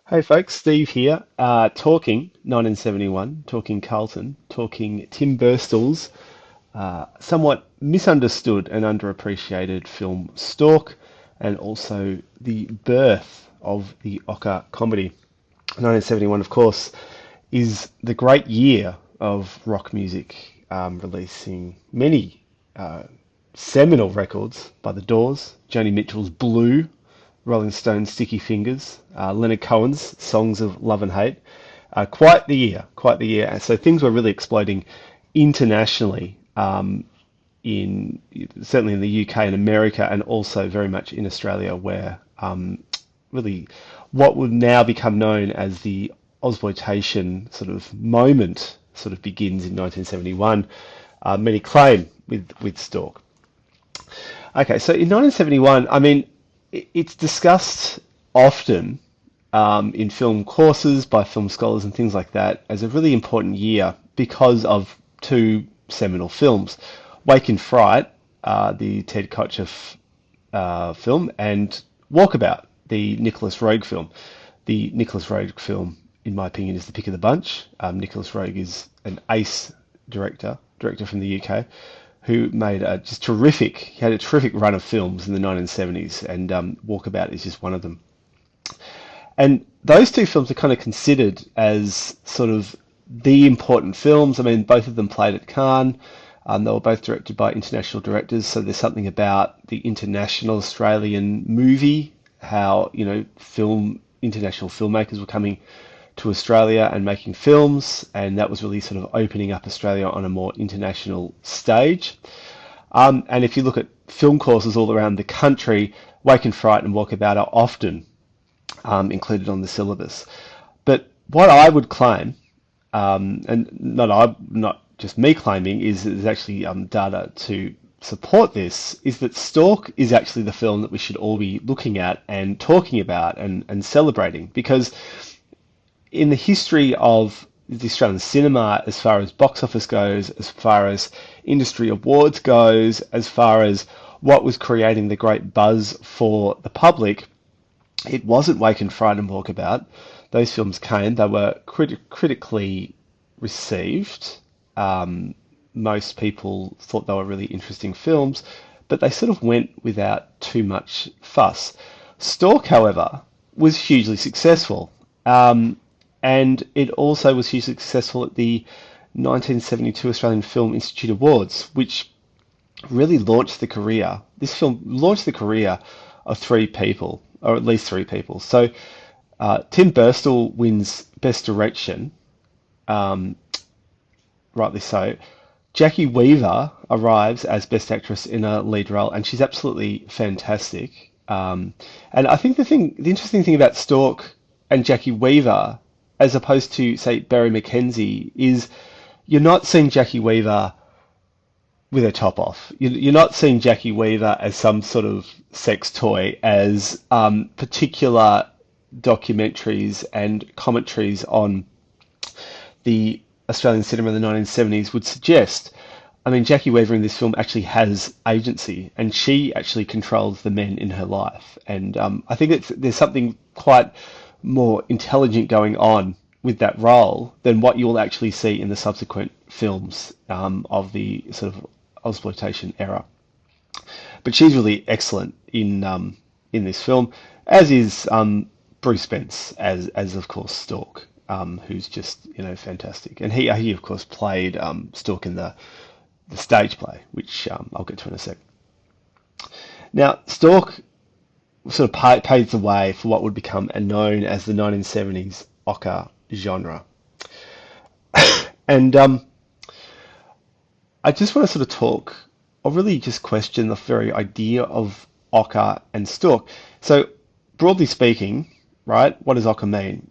Hey folks, Steve here, talking 1971, talking Carlton, talking Tim Burstall's somewhat misunderstood and underappreciated film Stork, and also the birth of the ocker comedy. 1971, of course, is the great year of rock music, releasing many seminal records by The Doors, Joni Mitchell's Blue, Rolling Stones' Sticky Fingers, Leonard Cohen's Songs of Love and Hate. Quite the year, quite the year. And so things were really exploding internationally, in certainly in the UK and America, and also very much in Australia, where really what would now become known as the Ozploitation sort of moment sort of begins in 1971. Many claim with Stork. Okay, so in 1971, I mean, it's discussed often in film courses by film scholars and things like that as a really important year because of two seminal films, Wake in Fright, the Ted Kotcheff film, and Walkabout, the Nicholas Roeg film. The Nicholas Roeg film, in my opinion, is the pick of the bunch. Nicholas Roeg is an ace director from the UK, who made he had a terrific run of films in the 1970s, and Walkabout is just one of them. And those two films are kind of considered as sort of the important films. I mean, both of them played at Cannes. They were both directed by international directors, so there's something about the international Australian movie, how, international filmmakers were coming to Australia and making films, and that was really sort of opening up Australia on a more international stage. And if you look at film courses all around the country, Wake and Fright and Walkabout are often included on the syllabus. But what I would claim, and not just me claiming, is there's actually data to support this, is that Stork is actually the film that we should all be looking at and talking about and celebrating, because in the history of the Australian cinema, as far as box office goes, as far as industry awards goes, as far as what was creating the great buzz for the public, it wasn't Wake and Fright and Walkabout. Those films came, they were critically received. Most people thought they were really interesting films, but they sort of went without too much fuss. Stork, however, was hugely successful. And it also was hugely successful at the 1972 Australian Film Institute Awards, which really launched the career. This film launched the career of three people, or at least three people. So Tim Burstall wins Best Direction, rightly so. Jackie Weaver arrives as Best Actress in a lead role, and she's absolutely fantastic. And I think the interesting thing about Stork and Jackie Weaver, as opposed to, say, Barry McKenzie, is you're not seeing Jackie Weaver with her top off. You're not seeing Jackie Weaver as some sort of sex toy, as particular documentaries and commentaries on the Australian cinema in the 1970s would suggest. I mean, Jackie Weaver in this film actually has agency, and she actually controls the men in her life. And I think there's something quite more intelligent going on with that role than what you'll actually see in the subsequent films of the sort of exploitation era. But she's really excellent in this film, as is Bruce Spence as of course Stork, who's just fantastic. And he of course played Stork in the stage play, which I'll get to in a sec. Now, Stork sort of paves the way for what would become known as the 1970s ocker genre. And I just want to sort of talk, or really just question the very idea of ocker and Stork. So, broadly speaking, right, what does ocker mean?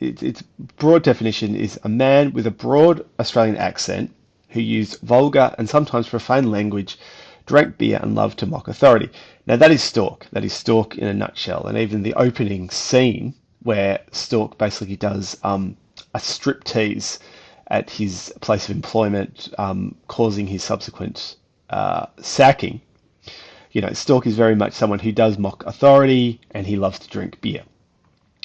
Its broad definition is a man with a broad Australian accent who used vulgar and sometimes profane language, drank beer, and loved to mock authority. Now that is Stork. That is Stork in a nutshell. And even the opening scene where Stork basically does a striptease at his place of employment, causing his subsequent sacking. Stork is very much someone who does mock authority, and he loves to drink beer.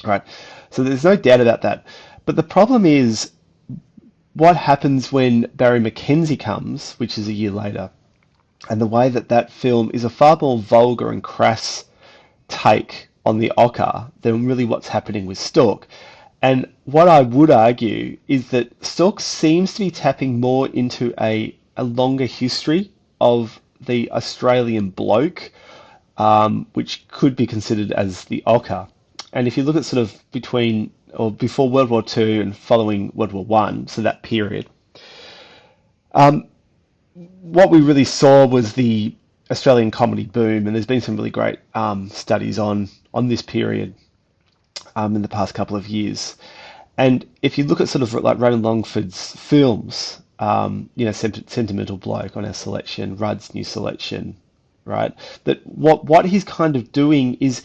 right? So there's no doubt about that. But the problem is what happens when Barry Mackenzie comes, which is a year later, and the way that that film is a far more vulgar and crass take on the ocker than really what's happening with Stork. And what I would argue is that Stork seems to be tapping more into a longer history of the Australian bloke, which could be considered as the ocker. And if you look at sort of between or before World War Two and following World War One, so that period, what we really saw was the Australian comedy boom, and there's been some really great studies on this period in the past couple of years. And if you look at sort of like Roland Longford's films, Sentimental Bloke on our selection, Rudd's new selection, right? That what he's kind of doing is,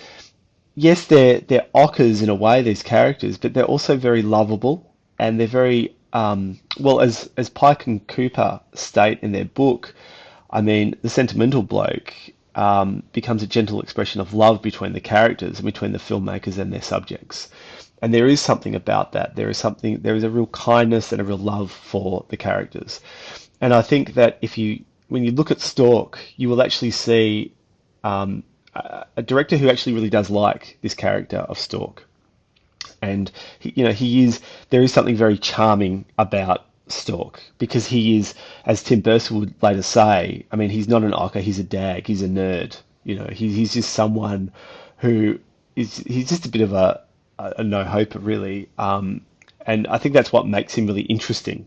yes, they're ockers in a way, these characters, but they're also very lovable and they're very well, as Pike and Cooper state in their book. I mean, the sentimental bloke becomes a gentle expression of love between the characters and between the filmmakers and their subjects. And there is something about that. There is a real kindness and a real love for the characters. And I think that when you look at Stork, you will actually see a director who actually really does like this character of Stork. And there is something very charming about Stork because he is, as Tim Burstall would later say, I mean, he's not an ocker, he's a dag, he's a nerd. He's just someone who he's just a bit of a no-hoper, really. And I think that's what makes him really interesting.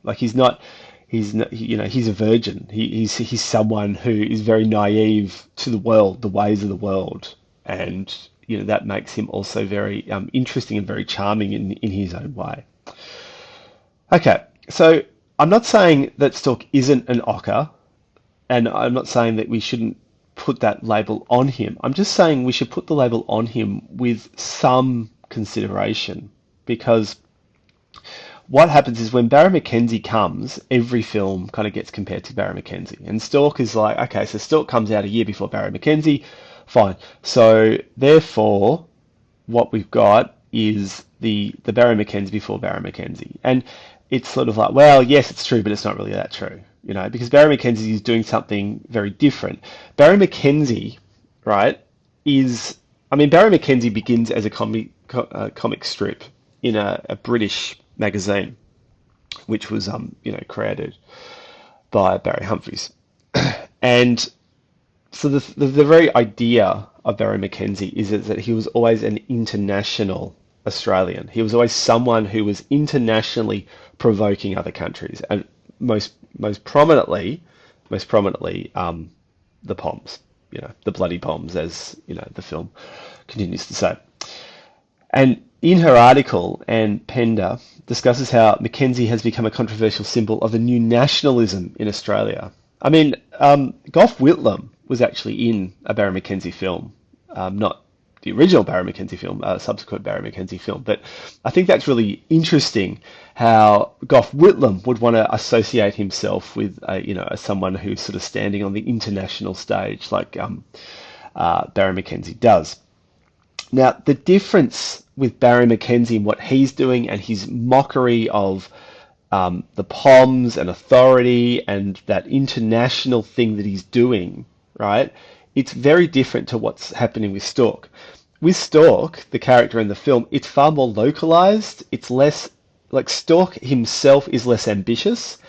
Like he's not, he's a virgin. He's someone who is very naive to the world, the ways of the world, and that makes him also very interesting and very charming in his own way. Okay, so I'm not saying that Stork isn't an ocker, and I'm not saying that we shouldn't put that label on him. I'm just saying we should put the label on him with some consideration, because what happens is when Barry Mackenzie comes, every film kind of gets compared to Barry Mackenzie. And Stork is like, okay, so Stork comes out a year before Barry Mackenzie, fine. So therefore, what we've got is the Barry Mackenzie before Barry Mackenzie. And it's sort of like, well, yes, it's true, but it's not really that true, because Barry Mackenzie is doing something very different. Barry Mackenzie, right, Barry Mackenzie begins as a comic strip in a British magazine, which was, created by Barry Humphries. And so the very idea of Barry Mackenzie is that he was always an international Australian. He was always someone who was internationally provoking other countries, and most prominently, the Poms, the bloody Poms, as the film continues to say. And in her article, Anne Pender discusses how Mackenzie has become a controversial symbol of a new nationalism in Australia. I mean, Gough Whitlam was actually in a Barry Mackenzie film, not the original Barry Mackenzie film, a subsequent Barry Mackenzie film. But I think that's really interesting how Gough Whitlam would want to associate himself with, as someone who's sort of standing on the international stage like Barry Mackenzie does. Now, the difference with Barry Mackenzie and what he's doing and his mockery of the Poms and authority and that international thing that he's doing, right? It's very different to what's happening with Stork. With Stork, the character in the film, it's far more localized. It's less, like Stork himself is less ambitious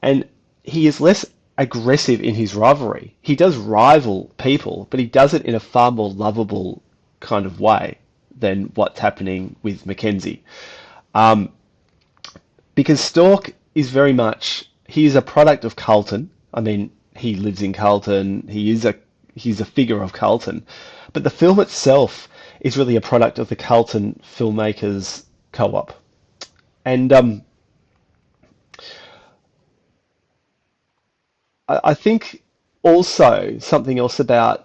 and he is less aggressive in his rivalry. He does rival people, but he does it in a far more lovable kind of way than what's happening with Mackenzie. Because Stork is very much, he is a product of Carlton. I mean, he lives in Carlton. He's a figure of Carlton. But the film itself is really a product of the Carlton filmmakers co-op. And I think also something else about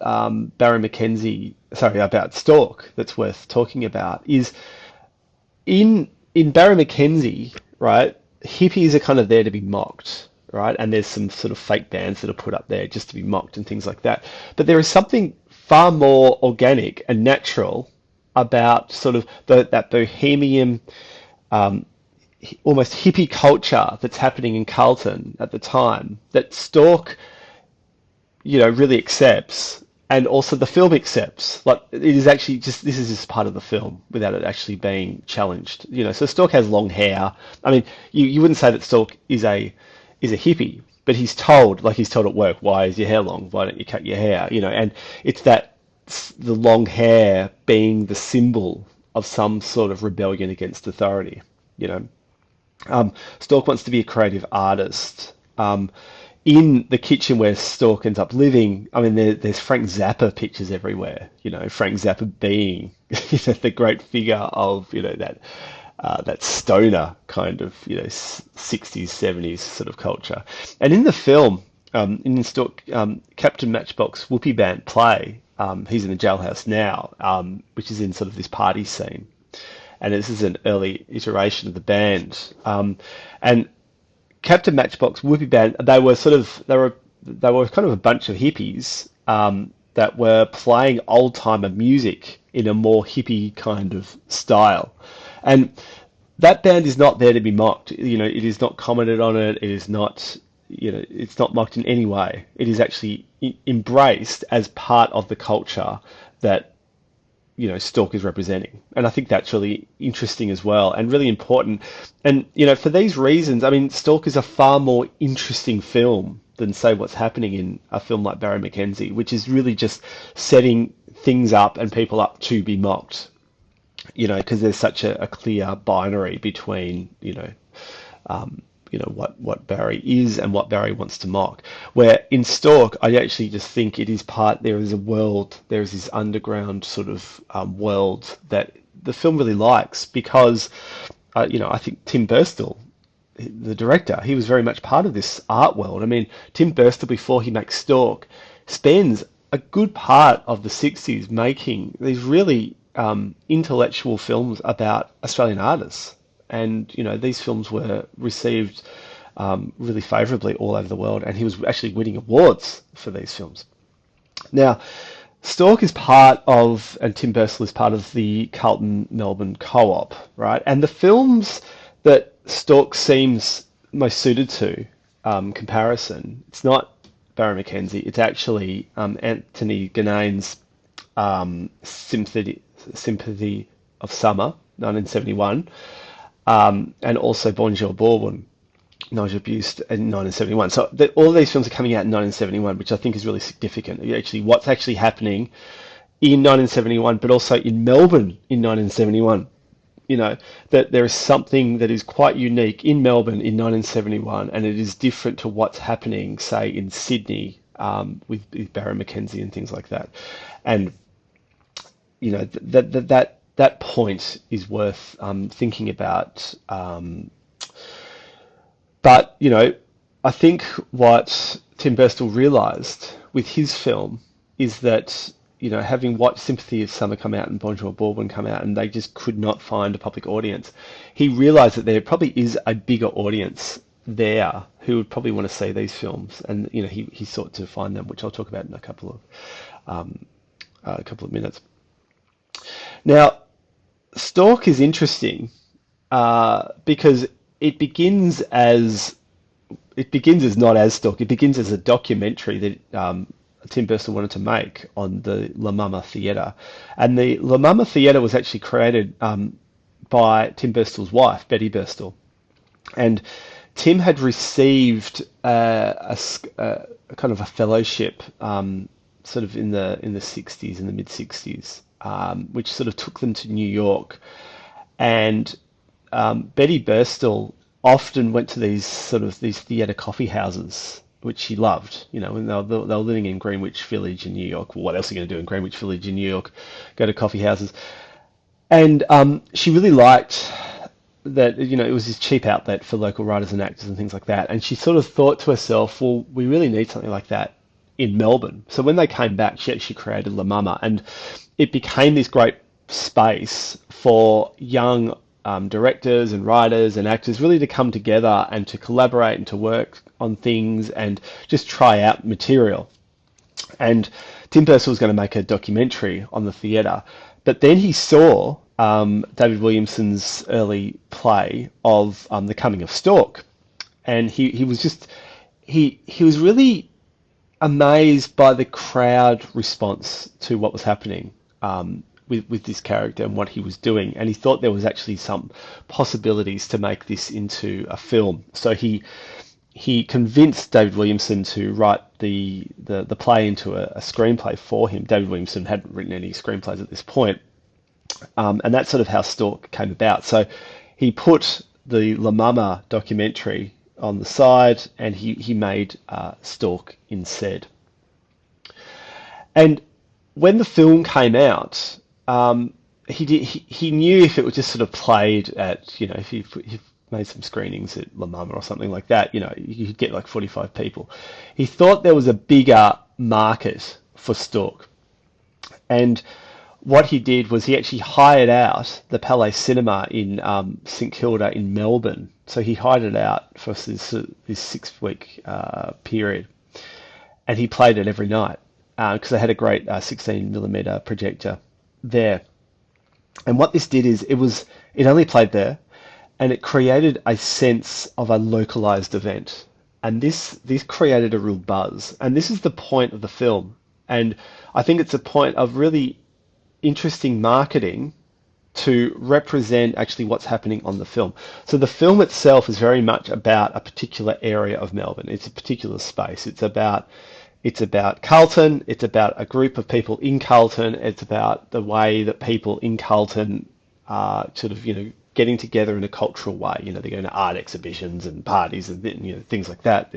about Stork that's worth talking about is in Barry Mackenzie, right, hippies are kind of there to be mocked, right? And there's some sort of fake bands that are put up there just to be mocked and things like that. But there is something far more organic and natural about sort of that bohemian, almost hippie culture that's happening in Carlton at the time that Stork, really accepts, and also the film accepts. Like it is actually just this is just part of the film without it actually being challenged. So Stork has long hair. I mean, you wouldn't say that Stork is a hippie, but he's told at work, why is your hair long? Why don't you cut your hair? And it's that the long hair being the symbol of some sort of rebellion against authority. You know, Stork wants to be a creative artist. In the kitchen where Stork ends up living, I mean, there's Frank Zappa pictures everywhere. Frank Zappa being the great figure of that stoner kind of 60s 70s sort of culture. And in the film, in Stork, Captain Matchbox Whoopee Band play. He's in the jailhouse now, which is in sort of this party scene. And this is an early iteration of the band. And Captain Matchbox Whoopee Band, they were kind of a bunch of hippies that were playing old timer music in a more hippie kind of style. And that band is not there to be mocked. It is not commented on it. It is not, it's not mocked in any way. It is actually embraced as part of the culture that Stork is representing. And I think that's really interesting as well and really important. And, for these reasons, I mean, Stork is a far more interesting film than, say, what's happening in a film like Barry Mackenzie, which is really just setting things up and people up to be mocked, because there's such a clear binary between, what Barry is and what Barry wants to mock. Where in Stork, I actually just think it is there is a world, there is this underground sort of world that the film really likes because, I think Tim Burstall, the director, he was very much part of this art world. I mean, Tim Burstall, before he makes Stork, spends a good part of the 60s making these really intellectual films about Australian artists. And, these films were received really favourably all over the world, and he was actually winning awards for these films. Now, Stork is part of, and Tim Burstall is part of the Carlton Melbourne co-op, right? And the films that Stork seems most suited to, comparison, it's not Barry Mackenzie, it's actually Anthony Ganane's Sympathy of Summer, 1971, and also Bonjour Bourbon, Nigel Buste in 1971. So all of these films are coming out in 1971, which I think is really significant. Actually, what's actually happening in 1971, but also in Melbourne in 1971. That there is something that is quite unique in Melbourne in 1971, and it is different to what's happening, say, in Sydney with Barry Mackenzie and things like that. And that point is worth thinking about. But, I think what Tim Burstall realised with his film is that, having watched Sympathy of Summer come out and Bonjour Bourbon come out, and they just could not find a public audience, he realised that there probably is a bigger audience there who would probably want to see these films. And, he sought to find them, which I'll talk about in a couple of minutes. Now, Stork is interesting because it begins as not as Stork. It begins as a documentary that Tim Burstall wanted to make on the La Mama Theatre, and the La Mama Theatre was actually created by Tim Burstall's wife, Betty Burstall, and Tim had received a kind of a fellowship, sort of in the 60s, in the mid 60s. Which sort of took them to New York. And Betty Burstall often went to these theatre coffee houses, which she loved, when they were living in Greenwich Village in New York. Well, what else are you going to do in Greenwich Village in New York? Go to coffee houses. And she really liked that, it was this cheap outlet for local writers and actors and things like that. And she sort of thought to herself, well, we really need something like that in Melbourne. So when they came back, she actually created La Mama, and it became this great space for young directors and writers and actors really to come together and to collaborate and to work on things and just try out material. And Tim Burstall was going to make a documentary on the theatre, But then he saw David Williamson's early play of The Coming of Stork, and he was just he was really amazed by the crowd response to what was happening with this character and what he was doing, and he thought there was actually some possibilities to make this into a film. So he convinced David Williamson to write the play into a screenplay for him. David Williamson hadn't written any screenplays at this point, and that's sort of how Stork came about. So he put the La Mama documentary on the side, and he made Stork instead. And when the film came out, he knew if it was just sort of played at, if he made some screenings at La Mama or something like that, you could get like 45 people. He thought there was a bigger market for Stork. And what he did was he actually hired out the Palais Cinema in St Kilda in Melbourne. So he hired it out for this 6-week period, and he played it every night because they had a great 16mm projector there. And what this did is it only played there, and it created a sense of a localized event. And this created a real buzz. And this is the point of the film. And I think it's a point of really interesting marketing to represent actually what's happening on the film. So the film itself is very much about a particular area of Melbourne. It's a particular space. It's about Carlton. It's about a group of people in Carlton. It's about the way that people in Carlton are sort of, getting together in a cultural way. They're going to art exhibitions and parties and things like that.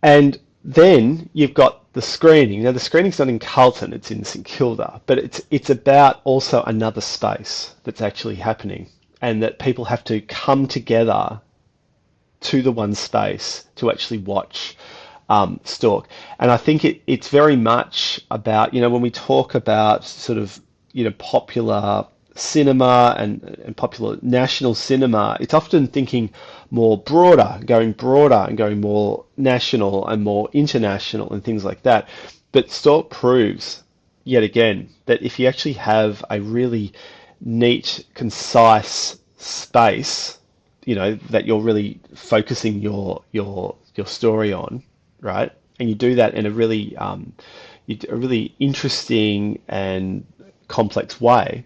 And then you've got the screening. Now the screening's not in Carlton, it's in St Kilda, but it's about also another space that's actually happening, and that people have to come together to the one space to actually watch Stork. And I think it's very much about, when we talk about sort of, popular cinema and popular national cinema, it's often thinking more broader and going more national and more international and things like that. But Stork proves yet again that if you actually have a really neat, concise space, that you're really focusing your story on, right? And you do that in a really interesting and complex way,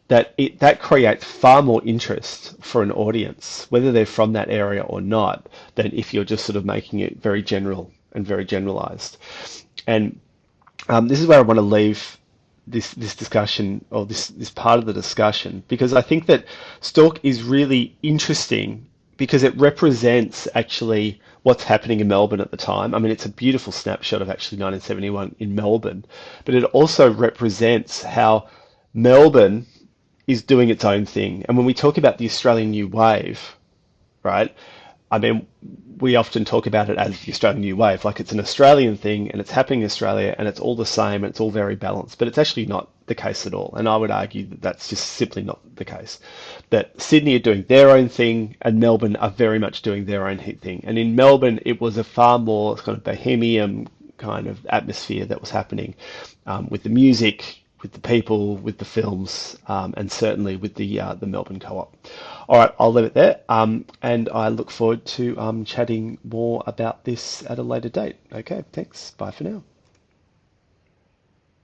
that creates far more interest for an audience, whether they're from that area or not, than if you're just sort of making it very general and very generalized. And this is where I want to leave this discussion, or this part of the discussion, because I think that Stork is really interesting because it represents actually what's happening in Melbourne at the time. I mean, it's a beautiful snapshot of actually 1971 in Melbourne, but it also represents how Melbourne is doing its own thing. And when we talk about the Australian New Wave, right, I mean, we often talk about it as the Australian New Wave, like it's an Australian thing and it's happening in Australia and it's all the same and it's all very balanced, but it's actually not the case at all. And I would argue that that's just simply not the case. That Sydney are doing their own thing and Melbourne are very much doing their own thing. And in Melbourne, it was a far more kind of bohemian kind of atmosphere that was happening with the music, with the people, with the films, and certainly with the Melbourne Co-op. All right, I'll leave it there, and I look forward to chatting more about this at a later date. Okay, thanks. Bye for now.